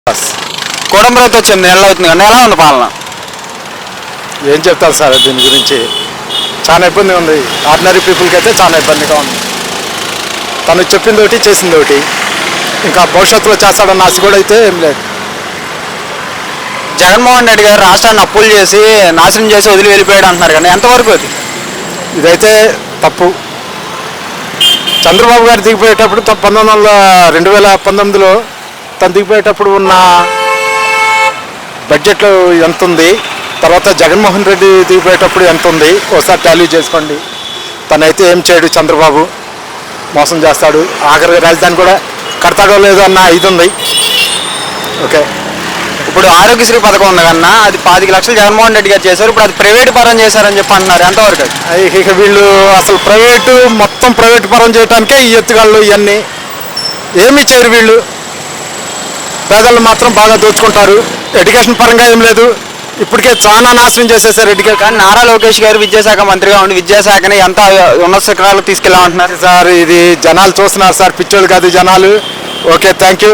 కూటమి ప్రభుత్వం వచ్చి 8 నెలలు అవుతుంది కానీ ఎలా ఉంది పాలన? ఏం చెప్తారు సార్ దీని గురించి? చాలా ఇబ్బంది ఉంది. ఆర్డినరీ పీపుల్కి అయితే చాలా ఇబ్బందిగా ఉంది. తను చెప్పింది ఒకటి చేసింది ఒకటి, ఇంకా భవిష్యత్తులో చేస్తాడన్న ఆశ కూడా అయితే ఏం లేదు. జగన్మోహన్ రెడ్డి గారు రాష్ట్రాన్ని అప్పులు చేసి నాశనం చేసి వదిలి వెళ్ళిపోయాడు అంటున్నారు కానీ ఎంతవరకు అది? ఇదైతే తప్పు. చంద్రబాబు గారు దిగిపోయేటప్పుడు 2019లో తను దిగిపోయేటప్పుడు ఉన్న బడ్జెట్లో ఎంత ఉంది, తర్వాత జగన్మోహన్ రెడ్డి దిగిపోయేటప్పుడు ఎంత ఉంది ఒకసారి టాలీ చేసుకోండి. తనైతే ఏం చేయడు, చంద్రబాబు మోసం చేస్తాడు. ఆఖరి రాజధాని కూడా కడతాడో లేదో అన్న ఇది ఉంది. ఓకే, ఇప్పుడు ఆరోగ్యశ్రీ పథకం ఉంది కన్నా అది 25 లక్షలు జగన్మోహన్ రెడ్డి గారు చేశారు. ఇప్పుడు అది ప్రైవేట్ పరం చేశారని చెప్పి అంటున్నారు, ఎంతవరకు అది? ఇక వీళ్ళు అసలు మొత్తం ప్రైవేట్ పరం చేయడానికే ఈ ఎత్తుగాళ్ళు ఇవన్నీ. ఏమీ చేయరు వీళ్ళు. పేదలు మాత్రం బాగా దోచుకుంటారు. ఎడ్యుకేషన్ పరంగా ఏం లేదు. ఇప్పటికే చాలా నాశనం చేసేసారు ఎడ్యుకేషన్. కానీ నారా లోకేష్ గారు విద్యాశాఖ మంత్రిగా ఉండి విద్యాశాఖని ఎంత ఉన్నత శిఖరాలకు తీసుకెళ్ళామంటున్నారు సార్ ఇది జనాలు చూస్తున్నారు సార్, పిచ్చోళ్ళు కాదు జనాలు. Okay, thank you.